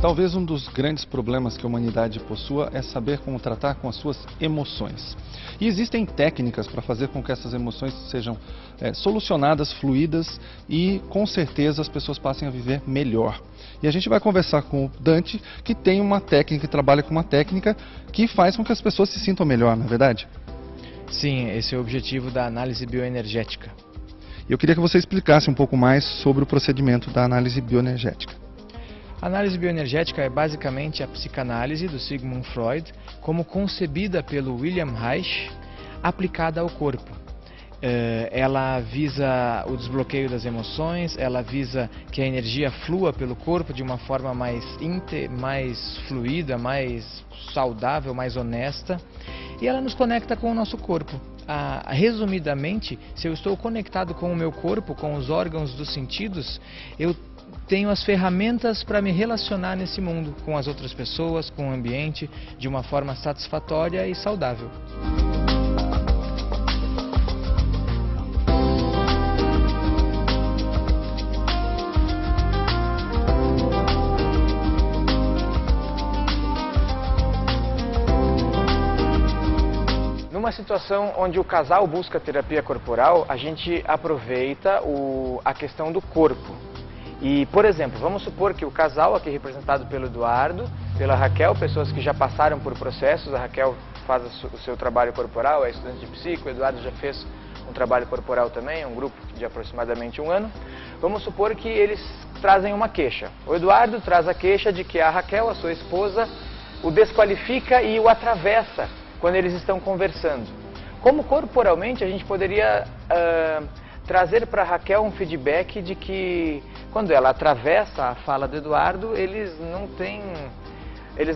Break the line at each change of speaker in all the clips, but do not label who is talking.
Talvez um dos grandes problemas que a humanidade possua é saber como tratar com as suas emoções. E existem técnicas para fazer com que essas emoções sejam solucionadas, fluídas e com certeza as pessoas passem a viver melhor. E a gente vai conversar com o Dante, que tem uma técnica, que trabalha com uma técnica que faz com que as pessoas se sintam melhor, não é verdade?
Sim, esse é o objetivo da análise bioenergética.
Eu queria que você explicasse um pouco mais sobre o procedimento da análise bioenergética.
A análise bioenergética é basicamente a psicanálise do Sigmund Freud, como concebida pelo William Reich, aplicada ao corpo. Ela visa o desbloqueio das emoções, ela visa que a energia flua pelo corpo de uma forma mais fluida, mais saudável, mais honesta, e ela nos conecta com o nosso corpo. Resumidamente, se eu estou conectado com o meu corpo, com os órgãos dos sentidos, eu tenho as ferramentas para me relacionar nesse mundo, com as outras pessoas, com o ambiente, de uma forma satisfatória e saudável. Numa situação onde o casal busca terapia corporal, a gente aproveita a questão do corpo. E, por exemplo, vamos supor que o casal, aqui representado pelo Eduardo, pela Raquel, pessoas que já passaram por processos, a Raquel faz o seu trabalho corporal, é estudante de psico, o Eduardo já fez um trabalho corporal também, um grupo de aproximadamente 1 ano. Vamos supor que eles trazem uma queixa. O Eduardo traz a queixa de que a Raquel, a sua esposa, o desqualifica e o atravessa quando eles estão conversando. Como corporalmente a gente poderia trazer para a Raquel um feedback de que quando ela atravessa a fala do Eduardo, eles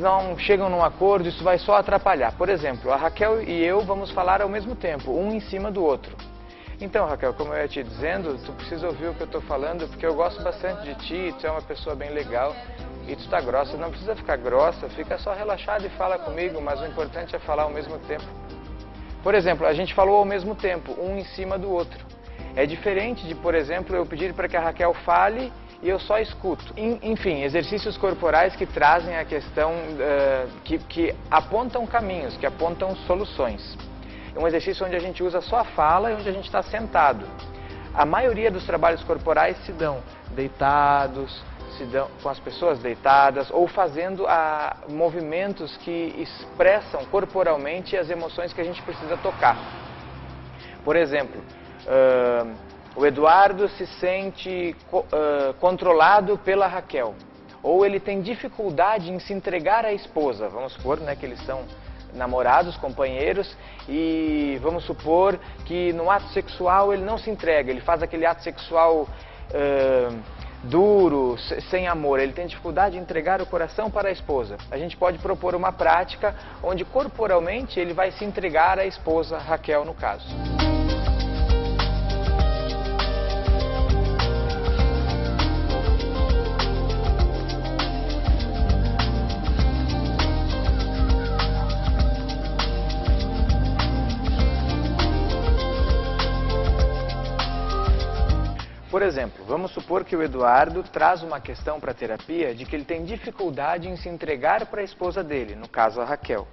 não chegam num acordo, isso vai só atrapalhar. Por exemplo, a Raquel e eu vamos falar ao mesmo tempo, um em cima do outro. Então, Raquel, como eu ia te dizendo, tu precisa ouvir o que eu estou falando, porque eu gosto bastante de ti, tu é uma pessoa bem legal e tu está grossa. Não precisa ficar grossa, fica só relaxada e fala comigo, mas o importante é falar ao mesmo tempo. Por exemplo, a gente falou ao mesmo tempo, um em cima do outro. É diferente de, por exemplo, eu pedir para que a Raquel fale e eu só escuto. Enfim, exercícios corporais que trazem a questão, que apontam caminhos, que apontam soluções. É um exercício onde a gente usa só a fala e onde a gente está sentado. A maioria dos trabalhos corporais se dão deitados, se dão com as pessoas deitadas ou fazendo movimentos que expressam corporalmente as emoções que a gente precisa tocar. Por exemplo, o Eduardo se sente controlado pela Raquel, ou ele tem dificuldade em se entregar à esposa. Vamos supor, né, que eles são namorados, companheiros, e vamos supor que no ato sexual ele não se entrega, ele faz aquele ato sexual duro, sem amor, ele tem dificuldade de entregar o coração para a esposa. A gente pode propor uma prática onde corporalmente ele vai se entregar à esposa, Raquel no caso. Por exemplo, vamos supor que o Eduardo traz uma questão para a terapia de que ele tem dificuldade em se entregar para a esposa dele, no caso a Raquel.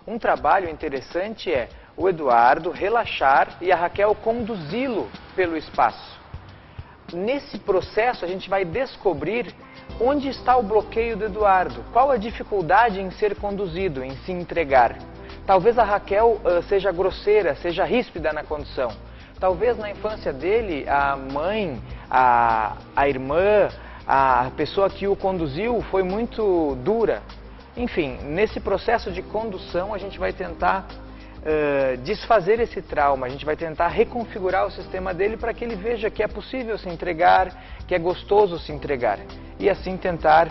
Um trabalho interessante é o Eduardo relaxar e a Raquel conduzi-lo pelo espaço. Nesse processo a gente vai descobrir onde está o bloqueio do Eduardo, qual a dificuldade em ser conduzido, em se entregar. Talvez a Raquel seja grosseira, seja ríspida na condução. Talvez na infância dele, a mãe, a irmã, a pessoa que o conduziu foi muito dura. Enfim, nesse processo de condução a gente vai tentar desfazer esse trauma, a gente vai tentar reconfigurar o sistema dele para que ele veja que é possível se entregar, que é gostoso se entregar. E assim tentar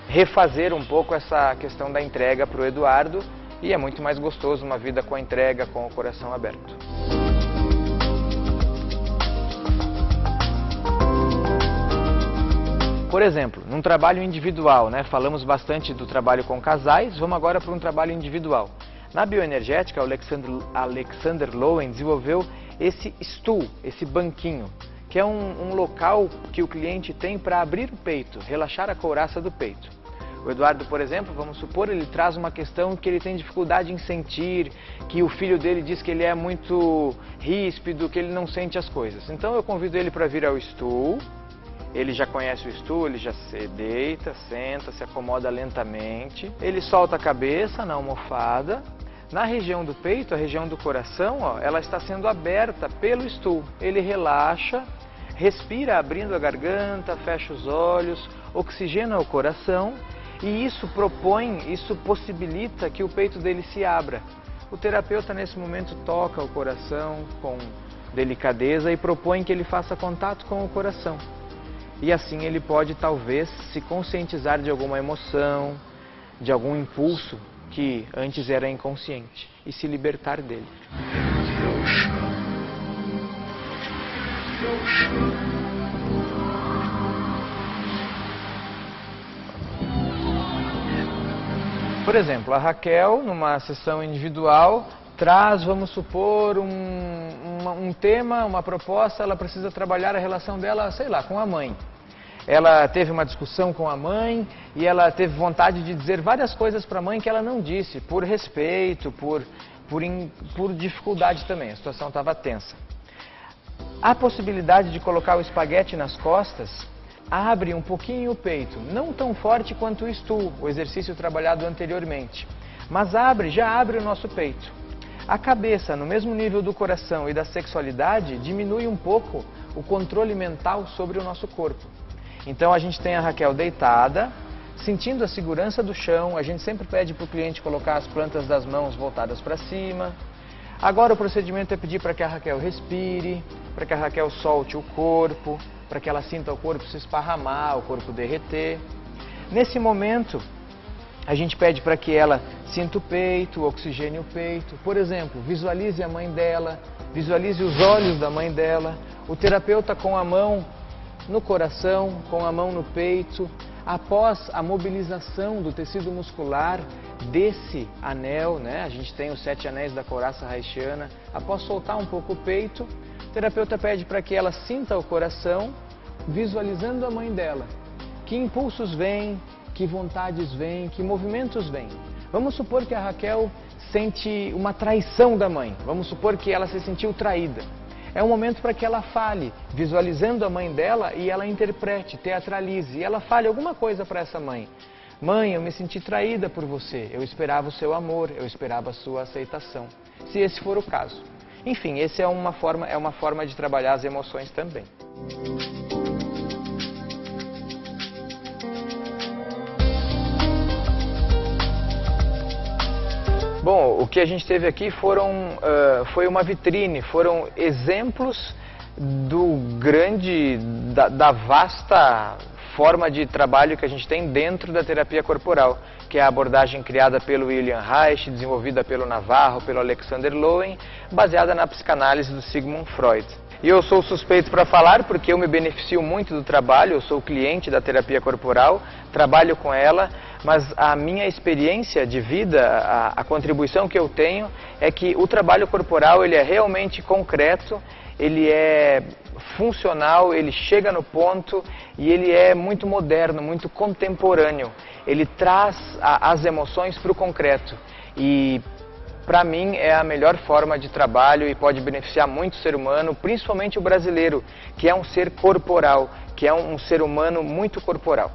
refazer um pouco essa questão da entrega para o Eduardo, e é muito mais gostoso uma vida com a entrega, com o coração aberto. Por exemplo, num trabalho individual, né, falamos bastante do trabalho com casais, vamos agora para um trabalho individual. Na bioenergética, o Alexander Lowen desenvolveu esse stool, esse banquinho, que é um local que o cliente tem para abrir o peito, relaxar a couraça do peito. O Eduardo, por exemplo, vamos supor, ele traz uma questão que ele tem dificuldade em sentir, que o filho dele diz que ele é muito ríspido, que ele não sente as coisas. Então eu convido ele para vir ao stool, ele já conhece o stool, ele já se deita, senta, se acomoda lentamente, ele solta a cabeça na almofada. Na região do peito, a região do coração, ó, ela está sendo aberta pelo stool. Ele relaxa, respira abrindo a garganta, fecha os olhos, oxigena o coração e isso possibilita que o peito dele se abra. O terapeuta nesse momento toca o coração com delicadeza e propõe que ele faça contato com o coração. E assim ele pode talvez se conscientizar de alguma emoção, de algum impulso que antes era inconsciente e se libertar dele. Por exemplo, a Raquel, numa sessão individual, traz, vamos supor, um tema, uma proposta, ela precisa trabalhar a relação dela, sei lá, com a mãe. Ela teve uma discussão com a mãe e ela teve vontade de dizer várias coisas para a mãe que ela não disse, por respeito, por dificuldade também, a situação estava tensa. A possibilidade de colocar o espaguete nas costas abre um pouquinho o peito, não tão forte quanto o stool, o exercício trabalhado anteriormente, mas já abre o nosso peito. A cabeça, no mesmo nível do coração e da sexualidade, diminui um pouco o controle mental sobre o nosso corpo. Então a gente tem a Raquel deitada, sentindo a segurança do chão, a gente sempre pede para o cliente colocar as plantas das mãos voltadas para cima. Agora o procedimento é pedir para que a Raquel respire, para que a Raquel solte o corpo, para que ela sinta o corpo se esparramar, o corpo derreter. Nesse momento, a gente pede para que ela sinta o peito, oxigene o peito. Por exemplo, visualize a mãe dela, visualize os olhos da mãe dela, o terapeuta com a mão no coração, com a mão no peito. Após a mobilização do tecido muscular desse anel, né? A gente tem os 7 anéis da couraça haitiana. Após soltar um pouco o peito, o terapeuta pede para que ela sinta o coração, visualizando a mãe dela. Que impulsos vêm, que vontades vêm, que movimentos vêm. Vamos supor que a Raquel sente uma traição da mãe. Vamos supor que ela se sentiu traída. É um momento para que ela fale, visualizando a mãe dela e ela interprete, teatralize. E ela fale alguma coisa para essa mãe. Mãe, eu me senti traída por você. Eu esperava o seu amor, eu esperava a sua aceitação. Se esse for o caso. Enfim, essa é uma forma de trabalhar as emoções também. Bom, o que a gente teve aqui foi uma vitrine, foram exemplos da vasta forma de trabalho que a gente tem dentro da terapia corporal, que é a abordagem criada pelo William Reich, desenvolvida pelo Navarro, pelo Alexander Lowen, baseada na psicanálise do Sigmund Freud. E eu sou suspeito para falar porque eu me beneficio muito do trabalho, eu sou cliente da terapia corporal, trabalho com ela, mas a minha experiência de vida, a contribuição que eu tenho é que o trabalho corporal ele é realmente concreto, ele é funcional, ele chega no ponto e ele é muito moderno, muito contemporâneo. Ele traz as emoções para o concreto e para mim é a melhor forma de trabalho e pode beneficiar muito o ser humano, principalmente o brasileiro, que é um ser corporal, que é um ser humano muito corporal.